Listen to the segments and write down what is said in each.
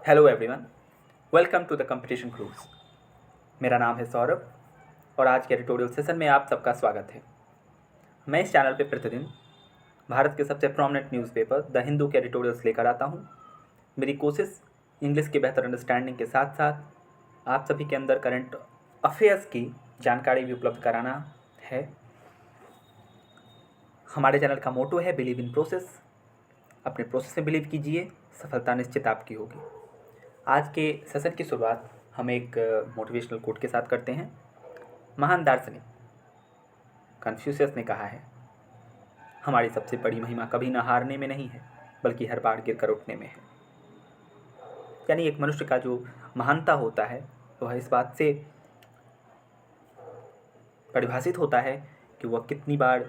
Hello everyone, welcome to the competition cruise. मेरा नाम है सौरभ और आज के एडिटोरियल सेशन में आप सबका स्वागत है। मैं इस चैनल पे प्रतिदिन भारत के सबसे प्रोमिनेंट न्यूज़पेपर द हिंदू के एडिटोरियल्स लेकर आता हूँ। मेरी कोशिश इंग्लिश की बेहतर अंडरस्टैंडिंग के साथ साथ आप सभी के अंदर करंट अफेयर्स की जानकारी भी उपलब्ध कराना है। हमारे चैनल का मोटो है बिलीव इन प्रोसेस। अपने प्रोसेस में बिलीव कीजिए, सफलता निश्चित आपकी होगी। आज के सेशन की शुरुआत हम एक मोटिवेशनल कोट के साथ करते हैं। महान दार्शनिक कन्फ्यूशियस ने कहा है, हमारी सबसे बड़ी महिमा कभी न हारने में नहीं है बल्कि हर बार गिर कर उठने में है। यानी एक मनुष्य का जो महानता होता है वह इस बात से परिभाषित होता है कि वह कितनी बार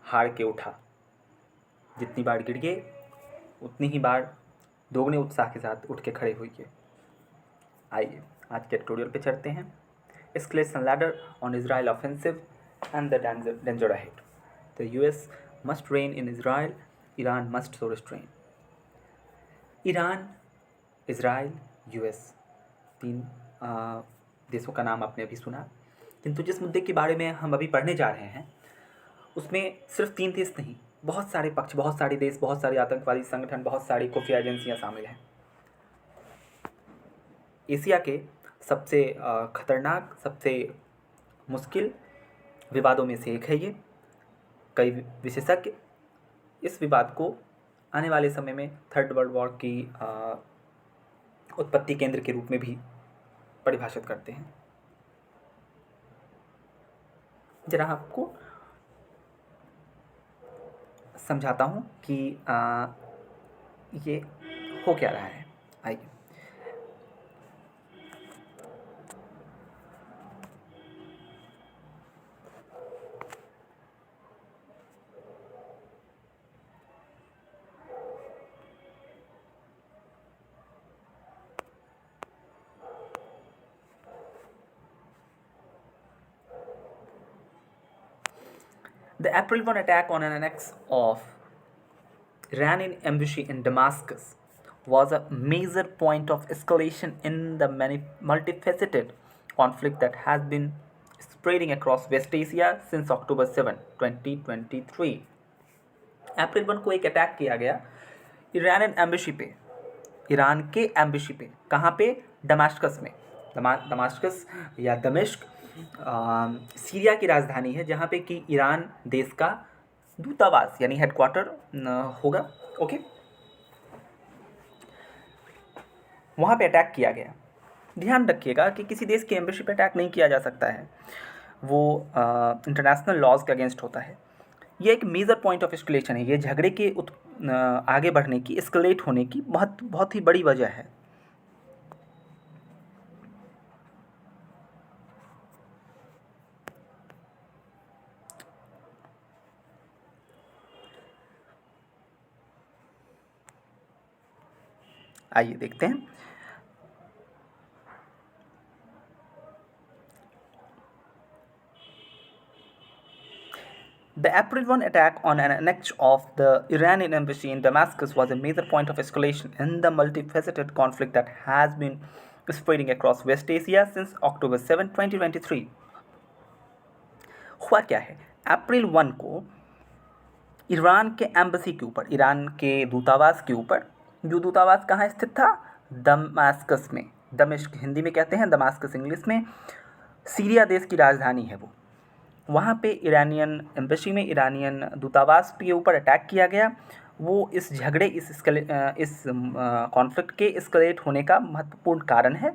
हार के उठा। जितनी बार गिर गए उतनी ही बार दोगुने उत्साह के साथ उठ के खड़े हुए। आइए आज के ट्यूटोरियल पे चलते हैं। Escalation ladder on Israel offensive and the danger ahead. The US must rain in Israel, Iran must show restrain. Iran, Israel, US, तीन देशों का नाम आपने अभी सुना, किंतु जिस मुद्दे के बारे में हम अभी पढ़ने जा रहे हैं उसमें सिर्फ तीन देश नहीं, बहुत सारे पक्ष, बहुत सारे देश, बहुत सारे आतंकवादी संगठन, बहुत सारी खुफिया एजेंसियाँ शामिल हैं। एशिया के सबसे खतरनाक, सबसे मुश्किल विवादों में से एक है ये। कई विशेषज्ञ इस विवाद को आने वाले समय में थर्ड वर्ल्ड वॉर की उत्पत्ति केंद्र के रूप में भी परिभाषित करते हैं। जरा आपको समझाता हूँ कि ये हो क्या रहा है। आइए The April 1 attack on an annex of Iranian embassy in Damascus was a major point of escalation in the multifaceted conflict that has been spreading across West Asia since October 7, 2023. अप्रैल 1 को एक अटैक किया गया Iranian embassy पे, Iran के embassy पे। कहाँ पे? Damascus में। दमास्कस या दमिश्क सीरिया की राजधानी है, जहाँ पे कि ईरान देश का दूतावास यानी हेडक्वार्टर होगा। ओके, वहाँ पे अटैक किया गया। ध्यान रखिएगा कि किसी देश की एम्बेसी पे अटैक नहीं किया जा सकता है, वो इंटरनेशनल लॉज के अगेंस्ट होता है। ये एक मेजर पॉइंट ऑफ एस्केलेशन है। ये झगड़े के आगे बढ़ने की, एस्केलेट होने की बहुत ही बड़ी वजह है। आइए देखते हैं। The April 1 attack on an annex of the Iranian embassy in Damascus was a major point of escalation in the multifaceted conflict that has been spreading across West Asia since October 7, 2023. हुआ क्या है? अप्रैल 1 को Iran के embassy के ऊपर, Iran के दूतावास के ऊपर, जो दूतावास कहाँ स्थित था? दमास्कस में। दमिश्क हिंदी में कहते हैं, दमास्कस इंग्लिश में। सीरिया देश की राजधानी है वो। वहाँ पे ईरानियन एम्बेसी में, ईरानियन दूतावास के ऊपर अटैक किया गया। वो इस झगड़े, इस कॉन्फ्लिक्ट के एस्केलेट होने का महत्वपूर्ण कारण है।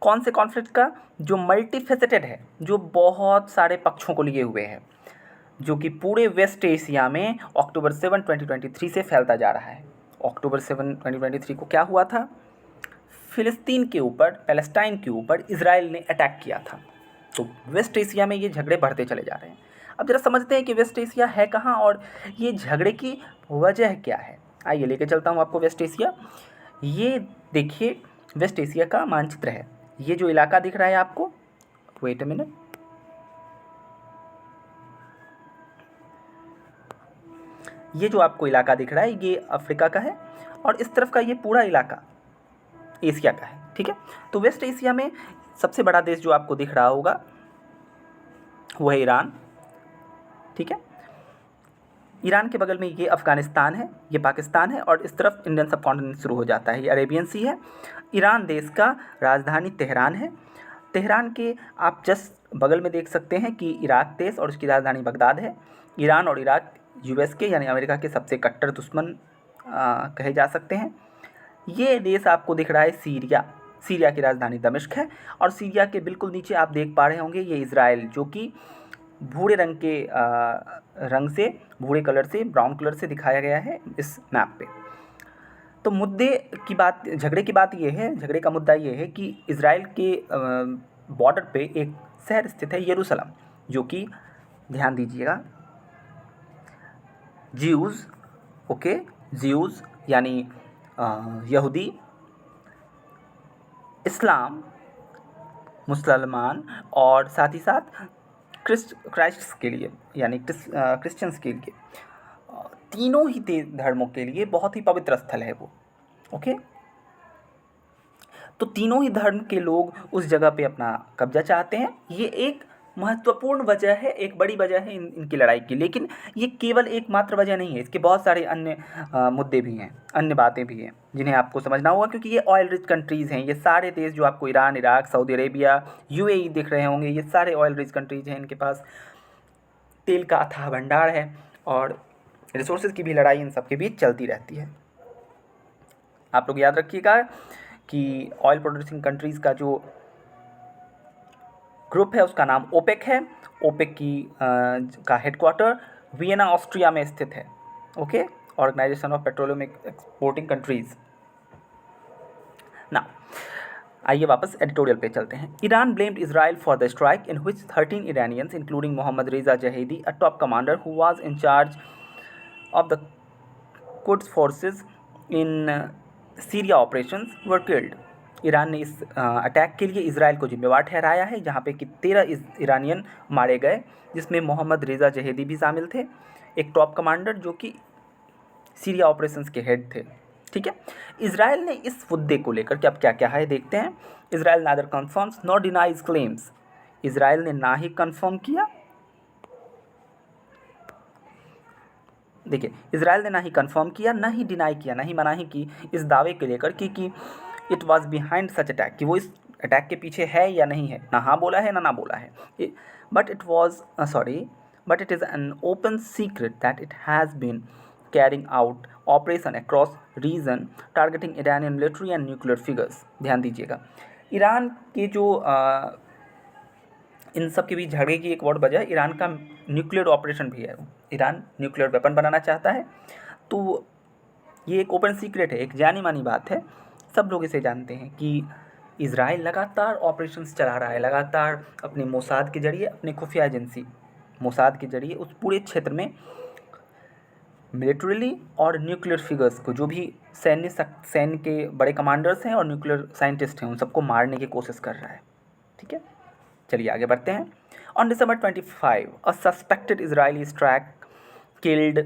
कौन से कॉन्फ्लिक्ट का? जो मल्टीफेसेटेड है, जो बहुत सारे पक्षों को लिए हुए है, जो कि पूरे वेस्ट एशिया में अक्टूबर 7, 2023 से फैलता जा रहा है। अक्टूबर 7, 2023 को क्या हुआ था? फिलिस्तीन के ऊपर, पैलेस्टाइन के ऊपर इजराइल ने अटैक किया था। तो वेस्ट एशिया में ये झगड़े बढ़ते चले जा रहे हैं। अब जरा समझते हैं कि वेस्ट एशिया है कहाँ और ये झगड़े की वजह क्या है। आइए लेके चलता हूँ आपको वेस्ट एशिया। ये देखिए वेस्ट एशिया का मानचित्र है। ये जो इलाका दिख रहा है आपको, वेट अ मिनट, ये जो आपको इलाका दिख रहा है ये अफ्रीका का है, और इस तरफ का ये पूरा इलाका एशिया का है, ठीक है। तो वेस्ट एशिया में सबसे बड़ा देश जो आपको दिख रहा होगा वो है ईरान, ठीक है। ईरान के बगल में ये अफ़गानिस्तान है, ये पाकिस्तान है, और इस तरफ इंडियन सब कॉन्टिनेंट शुरू हो जाता है, ये अरेबियन सी है। ईरान देश का राजधानी तेहरान है। तेहरान के आप जस्ट बगल में देख सकते हैं कि इराक देश और उसकी राजधानी बगदाद है। ईरान और इराक यूएस के यानी अमेरिका के सबसे कट्टर दुश्मन कहे जा सकते हैं। ये देश आपको दिख रहा है सीरिया, सीरिया की राजधानी दमिश्क है, और सीरिया के बिल्कुल नीचे आप देख पा रहे होंगे ये इज़राइल, जो कि भूरे रंग के रंग से, भूरे कलर से, ब्राउन कलर से दिखाया गया है इस मैप पे। तो मुद्दे की बात, झगड़े की बात ये है, झगड़े का मुद्दा ये है कि इज़राइल के बॉर्डर पे एक शहर स्थित है यरूशलेम, जो कि ध्यान दीजिएगा ज्यूज़, ओके, ज्यूज़ यानी यहूदी, इस्लाम मुसलमान, और साथ ही साथ क्राइस्ट के लिए यानी क्रिश्चियंस के लिए, तीनों ही धर्मों के लिए बहुत ही पवित्र स्थल है वो, ओके। तो तीनों ही धर्म के लोग उस जगह पे अपना कब्जा चाहते हैं। ये एक महत्वपूर्ण वजह है, एक बड़ी वजह है इनकी लड़ाई की। लेकिन ये केवल एकमात्र वजह नहीं है, इसके बहुत सारे अन्य मुद्दे भी हैं, अन्य बातें भी हैं जिन्हें आपको समझना होगा, क्योंकि ये ऑयल रिच कंट्रीज़ हैं। ये सारे देश जो आपको Iran, Iraq, Saudi Arabia, UAE दिख रहे होंगे, ये सारे ऑयल रिच कंट्रीज़ हैं। इनके पास तेल का अथाह भंडार है और रिसोर्सेज की भी लड़ाई इन सब के बीच चलती रहती है। आप लोग याद रखिएगा कि ऑयल प्रोड्यूसिंग कंट्रीज़ का जो ग्रुप है उसका नाम ओपेक है। ओपेक की का हेडक्वार्टर वियना ऑस्ट्रिया में स्थित है, okay, organization of petroleum exporting countries ना। आइए वापस एडिटोरियल पे चलते हैं। Iran blamed Israel for the strike in which 13 Iranians including Mohammad Reza Zahedi, a top commander who was in charge of the Quds forces in Syria operations were killed. Iran ने इस attack के लिए Israel को जिम्मेवार ठहराया है, जहाँ पे कि 13 ईरानियन मारे गए, जिसमें मोहम्मद रेजा जहेदी भी शामिल थे, एक टॉप कमांडर जो कि सीरिया ऑपरेशंस के हेड थे, ठीक है। इजराइल ने इस मुद्दे को लेकर के अब क्या क्या है देखते हैं। Israel neither confirms nor denies claims. Israel ने ना ही कन्फर्म किया, देखिए इजराइल ने ना ही कंफर्म किया, ना ही डिनाई किया, ना ही मनाही की इस दावे को लेकर कि it was behind such attack, कि वो इस अटैक के पीछे है या नहीं है। ना हाँ बोला है ना बोला है। But it is an open secret that it has been carrying out operation across region targeting Iranian military and nuclear figures. ध्यान दीजिएगा, ईरान के जो इन सब के बीच झगड़े की एक और वजह ईरान का न्यूक्लियर ऑपरेशन भी है। ईरान न्यूक्लियर वेपन बनाना चाहता है, तो ये एक ओपन सीक्रेट है, एक जानी मानी बात है, सब लोग इसे जानते हैं कि इजराइल लगातार ऑपरेशंस चला रहा है, लगातार अपने मोसाद के जरिए, अपने खुफिया एजेंसी मोसाद के जरिए उस पूरे क्षेत्र में मिलिट्रीली और न्यूक्लियर फिगर्स को, जो भी सैन्य के बड़े कमांडर्स हैं और न्यूक्लियर साइंटिस्ट हैं, उन सबको मारने की कोशिश कर रहा है, ठीक है। चलिए आगे बढ़ते हैं। On December 25, a suspected Israeli strike killed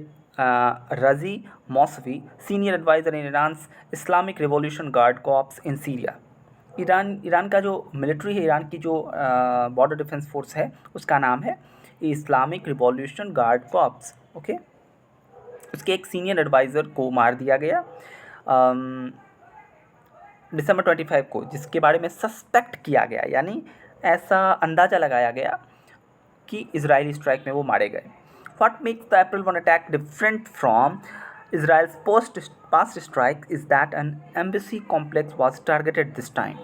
Razi Mousavi, senior adviser in Iran's Islamic Revolution Guard Corps in Syria. Iran का जो मिलिट्री है, ईरान की जो बॉर्डर डिफेंस फोर्स है, उसका नाम है Islamic Revolution Guard corps, okay. उसके एक सीनियर एडवाइज़र को मार दिया गया December 25 को, जिसके बारे में सस्पेक्ट किया गया, यानी ऐसा अंदाज़ा लगाया गया कि इजरायली स्ट्राइक में वो मारे गए। What makes the April 1 attack different from Israel's past strike is that an embassy complex was targeted this time.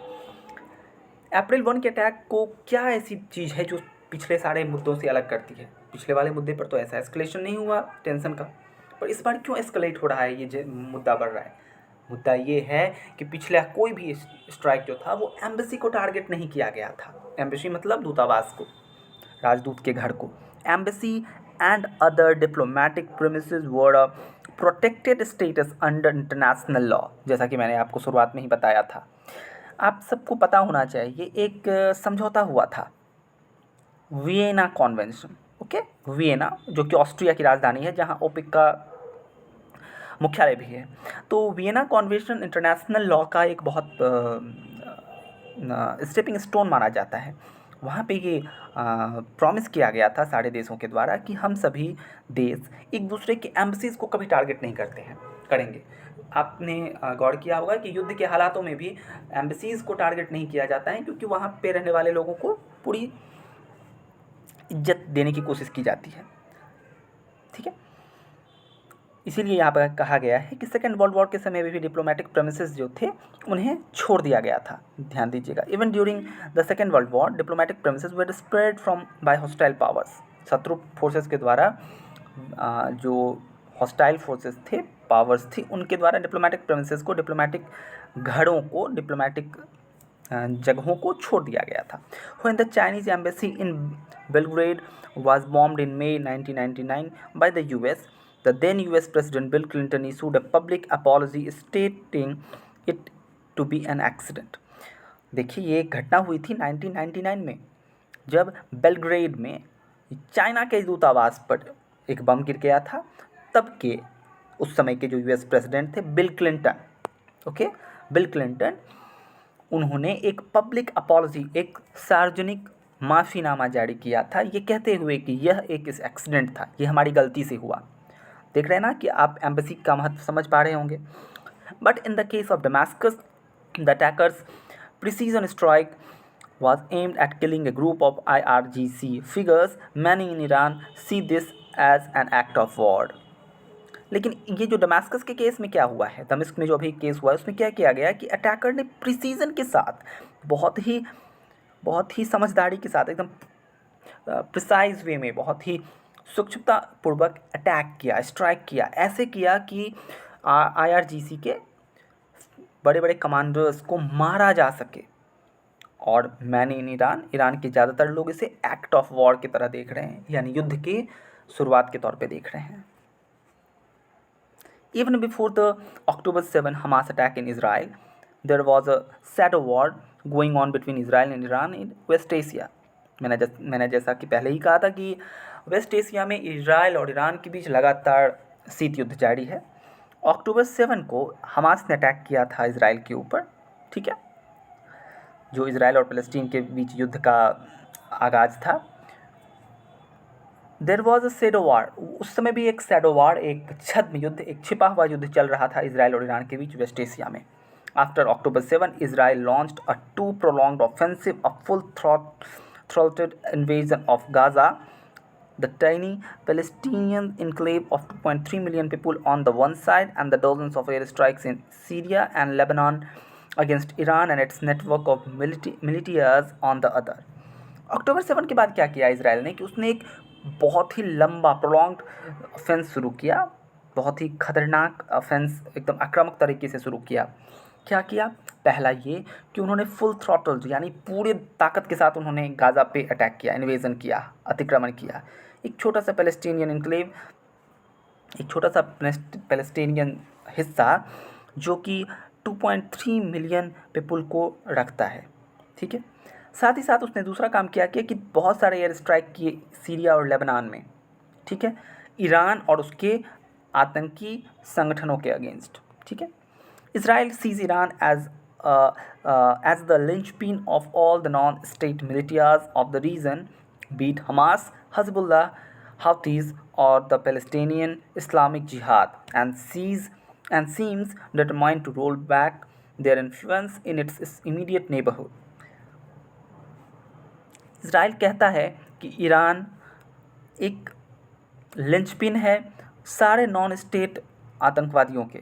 अप्रैल 1 के अटैक को क्या ऐसी चीज़ है जो पिछले सारे मुद्दों से अलग करती है? पिछले वाले मुद्दे पर तो ऐसा एस्केलेशन नहीं हुआ टेंशन का, पर इस बार क्यों एस्केलेट हो रहा है, ये मुद्दा बढ़ रहा है? मुद्दा ये है कि पिछला कोई भी स्ट्राइक जो था वो एम्बेसी को टारगेट नहीं किया गया था। एम्बेसी मतलब दूतावास को, राजदूत के घर को। Embassy and other diplomatic premises were a protected status under international law, जैसा कि मैंने आपको शुरुआत में ही बताया था। आप सबको पता होना चाहिए, एक समझौता हुआ था, वियना कॉन्वेंशन, ओके। वियना जो कि ऑस्ट्रिया की राजधानी है, जहाँ ओपेक का मुख्यालय भी है। तो वियना कन्वेंशन इंटरनेशनल लॉ का एक बहुत स्टेपिंग स्टोन माना जाता है। वहाँ पे ये प्रॉमिस किया गया था सारे देशों के द्वारा कि हम सभी देश एक दूसरे के एम्बसीज़ को कभी टारगेट नहीं करते हैं करेंगे। आपने गौर किया होगा कि युद्ध के हालातों में भी एम्बसीज़ को टारगेट नहीं किया जाता है, क्योंकि वहाँ पे रहने वाले लोगों को पूरी इज्जत देने की कोशिश की जाती है। ठीक है, इसीलिए यहाँ पर कहा गया है कि सेकेंड वर्ल्ड वॉर के समय में भी डिप्लोमेटिक प्रेमिसेस जो थे उन्हें छोड़ दिया गया था। ध्यान दीजिएगा, even during the second world war diplomatic premises were spread from by hostile powers. शत्रु फोर्सेस के द्वारा जो हॉस्टाइल फोर्सेस थे, पावर्स थी, उनके द्वारा डिप्लोमेटिक प्रेमिसेस को, डिप्लोमेटिक घरों को, डिप्लोमेटिक जगहों को छोड़ दिया गया था। When the Chinese embassy in Belgrade was bombed in May 1999 by the US, the then US President Bill Clinton issued a public apology stating it to be an accident. देखिए, ये घटना हुई थी 1999 में, जब बेलग्रेड में चाइना के दूतावास पर एक बम गिर गया था। तब के उस समय के जो यूएस प्रेसिडेंट थे bill Clinton, okay, bill Clinton, उन्होंने एक पब्लिक अपॉलजी, एक सार्वजनिक माफ़ीनामा जारी किया था, ये कहते हुए कि यह एक एक्सीडेंट था, ये हमारी गलती से हुआ। देख रहे हैं ना कि आप एम्बेसी का महत्व समझ पा रहे होंगे। But in the case of Damascus, the attackers precision strike was aimed at killing a group of IRGC figures. Many in Iran see this as an act of war. लेकिन ये जो डमास्कस के केस में क्या हुआ है, दमिश्क में जो अभी केस हुआ है, उसमें क्या किया गया कि अटैकर ने प्रिसीजन के साथ, बहुत ही समझदारी के साथ, एकदम प्रिसाइज वे में, बहुत ही सूक्ष्मतापूर्वक अटैक किया, स्ट्राइक किया। ऐसे किया कि IRGC के बड़े बड़े कमांडर्स को मारा जा सके। और मैंने इन ईरान के ज़्यादातर लोग इसे एक्ट ऑफ वॉर की तरह देख रहे हैं, यानी युद्ध के शुरुआत के तौर पे देख रहे हैं। Even before the October 7 Hamas attack in Israel, there was a shadow war going on between Israel and Iran in West Asia. मैंने जैसा कि पहले ही कहा था कि वेस्ट एशिया में इजराइल और ईरान के बीच लगातार शीत युद्ध जारी है। अक्टूबर 7 को हमास ने अटैक किया था इजराइल के ऊपर, ठीक है, जो इजराइल और फ़लस्तीन के बीच युद्ध का आगाज़ था। देयर वॉज अ शैडो वार, उस समय भी एक शैडो वार, एक छद्म युद्ध, एक छिपा हुआ युद्ध चल रहा था इजराइल और ईरान के बीच वेस्ट एशिया में। After October 7, Israel launched a too prolonged offensive, a full-throated invasion of Gaza, the tiny Palestinian enclave of 2.3 million people on the one side, and the dozens of airstrikes in Syria and Lebanon against Iran and its network of militias on the other. October 7 के बाद क्या किया Israel ने कि उसने एक बहुत ही लंबा प्रोलॉन्ग्ड ऑफेंस शुरू किया, बहुत ही खतरनाक ऑफेंस, एकदम आक्रामक तरीके से शुरू किया। क्या किया? पहला ये कि उन्होंने फुल थ्रॉटल, यानी पूरे ताकत के साथ उन्होंने गाज़ा पे अटैक किया, इन्वेजन किया, अतिक्रमण किया। एक छोटा सा पैलेस्टीनियन इनक्लेव, एक छोटा सा पैलेस्टीनियन हिस्सा जो कि 2.3 मिलियन पीपल को रखता है, ठीक है। साथ ही साथ उसने दूसरा काम किया कि बहुत सारे एयर स्ट्राइक किए सीरिया और लेबनान में, ठीक है, ईरान और उसके आतंकी संगठनों के अगेंस्ट, ठीक है। Israel sees Iran as the linchpin of all the non-state militias of the region, be it Hamas, Hezbollah, Houthis, or the Palestinian Islamic Jihad, and seems determined to roll back their influence in its immediate neighborhood. Israel कहता है कि Iran एक linchpin है सारे non state आतंकवादियों के,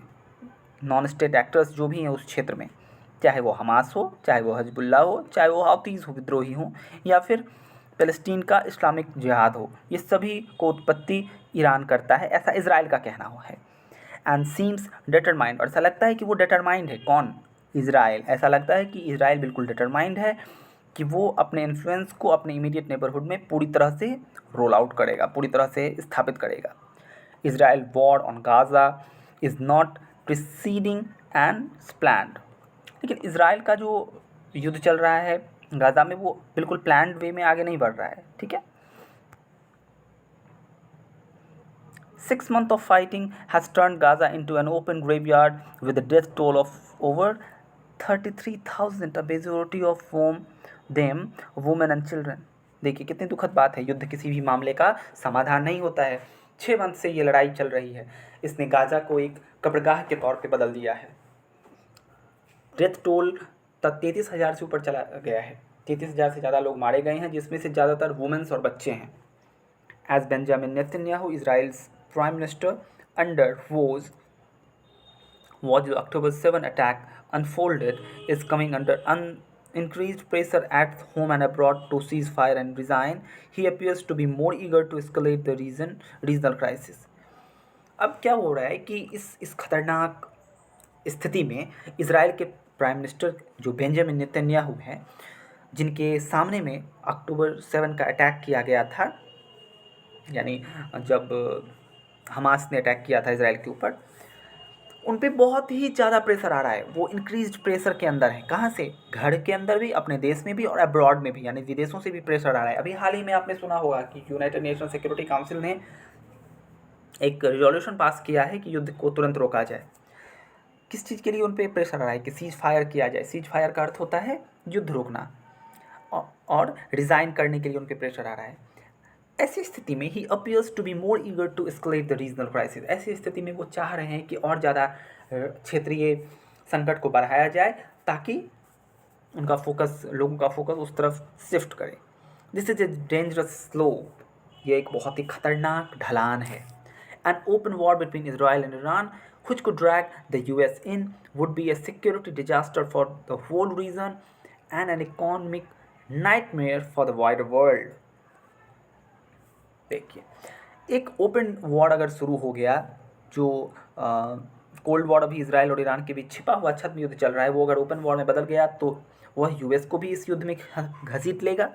non state actors जो भी हैं उस क्षेत्र में, चाहे वो हमास हो, चाहे वो हजबुल्ला हो, चाहे वो हाउतीज़ हो, विद्रोही हो, या फिर फ़लस्तीन का इस्लामिक जिहाद हो, ये सभी को उत्पत्ति ईरान करता है, ऐसा इजराइल का कहना हुआ है। एंड सीम्स डिटरमाइंड, और ऐसा लगता है कि वो डिटरमाइंड है। कौन? इजराइल। ऐसा लगता है कि इजराइल बिल्कुल डिटरमाइंड है कि वो अपने इन्फ्लुएंस को अपने इमीडिएट नेबरहुड में पूरी तरह से रोल आउट करेगा, पूरी तरह से स्थापित करेगा। Israel war on Gaza is not preceding and planned. लेकिन इजराइल का जो युद्ध चल रहा है गाज़ा में वो बिल्कुल प्लान्ड वे में आगे नहीं बढ़ रहा है, ठीक है। 6 months of fighting has turned Gaza into an open graveyard with a death toll of over 33,000, a majority of them women and children. देखिए कितनी दुखद बात है। युद्ध किसी भी मामले का समाधान नहीं होता है। 6 मंथ से ये लड़ाई चल रही है। इसने गाजा को एक कब्रगाह के तौर पे बदल दिया है। डेथ टोल तक 33,000 से ऊपर चला गया है। 33,000 से ज़्यादा लोग मारे गए हैं, जिसमें से ज़्यादातर वुमेन्स और बच्चे हैं। As Benjamin Netanyahu, Israel's prime minister, undergoes what the October 7 attack unfolded, is coming under increased pressure at home and abroad to cease fire and resign. He appears to be more eager to escalate the regional crisis. अब क्या हो रहा है कि इस खतरनाक स्थिति में इजराइल के प्राइम मिनिस्टर जो बेंजामिन नेतन्याहू हैं, जिनके सामने में अक्टूबर 7 का अटैक किया गया था, यानी जब हमास ने अटैक किया था इजराइल के ऊपर, उन पे बहुत ही ज़्यादा प्रेशर आ रहा है। वो इंक्रीज्ड प्रेशर के अंदर है। कहाँ से? घर के अंदर भी, अपने देश में भी और अब्रॉड में भी, यानी विदेशों से भी प्रेशर आ रहा है। अभी हाल ही में आपने सुना होगा कि यूनाइटेड नेशन सिक्योरिटी काउंसिल ने एक रिजोल्यूशन पास किया है कि युद्ध को तुरंत रोका जाए। किस चीज़ के लिए उन पर प्रेशर आ रहा है? कि सीज फायर किया जाए। सीज फायर का अर्थ होता है युद्ध रोकना, और रिज़ाइन करने के लिए उन पर प्रेशर आ रहा है। ऐसी स्थिति में ही appears to be more eager to escalate the regional crisis. ऐसी स्थिति में वो चाह रहे हैं कि और ज़्यादा क्षेत्रीय संकट को बढ़ाया जाए, ताकि उनका फोकस, लोगों का फोकस उस तरफ शिफ्ट करे। This is a dangerous slope. ये एक बहुत ही खतरनाक ढलान है। An open war between Israel and Iran which could drag the US in would be a security disaster for the whole region and an economic nightmare for the wider world. देखिए, एक open war अगर शुरू हो गया, जो cold war अभी Israel और Iran के बीच छिपा हुआ छद्म युद्ध चल रहा है, वो अगर ओपन वॉर में बदल गया तो वह यूएस को भी इस युद्ध में घसीट लेगा,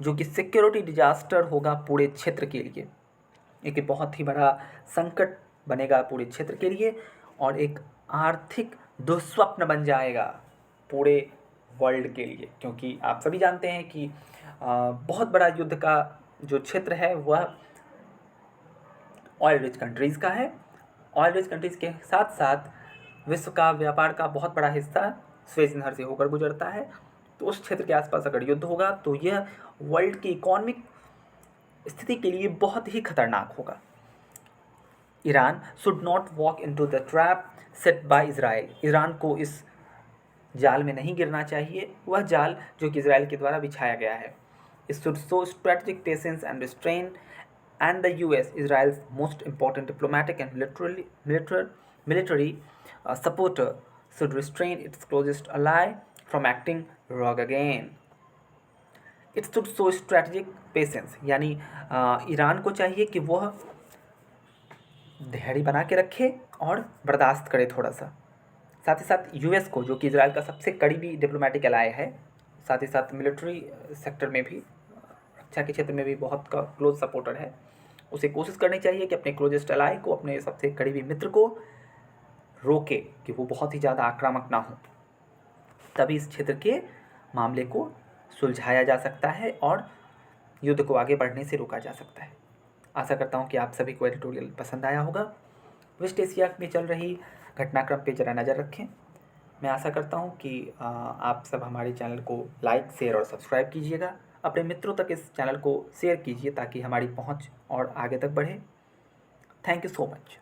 जो कि सिक्योरिटी डिजास्टर होगा पूरे क्षेत्र के लिए। एक बहुत ही बड़ा संकट बनेगा पूरे क्षेत्र के लिए, और एक आर्थिक दुस्वप्न बन जाएगा पूरे वर्ल्ड के लिए। क्योंकि आप सभी जानते हैं कि बहुत बड़ा युद्ध का जो क्षेत्र है वह ऑयल रिच कंट्रीज़ का है। ऑयल रिच कंट्रीज़ के साथ साथ विश्व का व्यापार का बहुत बड़ा हिस्सा स्वेज नहर से होकर गुजरता है। तो उस क्षेत्र के आसपास अगर युद्ध होगा तो यह वर्ल्ड की इकोनॉमिक स्थिति के लिए बहुत ही खतरनाक होगा। Iran should not walk into the trap set by Israel. Iran को इस जाल में नहीं गिरना चाहिए, वह जाल जो कि इजराइल के द्वारा बिछाया गया है। It should show strategic patience and restraint, and the US, Israel's most important diplomatic and military supporter, should restrain its closest ally from acting rogue again. It should show strategic patience, यानी Iran को चाहिए कि वह धैर्य बना के रखे और बर्दाश्त करे थोड़ा सा। साथ ही साथ यूएस को, जो कि इजराइल का सबसे करीबी डिप्लोमेटिक एलाय है, साथ ही साथ मिलिट्री सेक्टर में भी, रक्षा के क्षेत्र में भी बहुत का क्लोज सपोर्टर है, उसे कोशिश करनी चाहिए कि अपने क्लोजेस्ट एलाय को, अपने सबसे करीबी मित्र को रोके कि वो बहुत ही ज़्यादा आक्रामक ना हो। तभी इस क्षेत्र के मामले को सुलझाया जा सकता है और युद्ध को आगे बढ़ने से रोका जा सकता है। आशा करता हूँ कि आप सभी को एडिटोरियल पसंद आया होगा। वेस्ट एशिया में चल रही घटनाक्रम पे ज़रा नज़र रखें। मैं आशा करता हूँ कि आप सब हमारे चैनल को लाइक, शेयर और सब्सक्राइब कीजिएगा। अपने मित्रों तक इस चैनल को शेयर कीजिए ताकि हमारी पहुँच और आगे तक बढ़े। Thank you so much.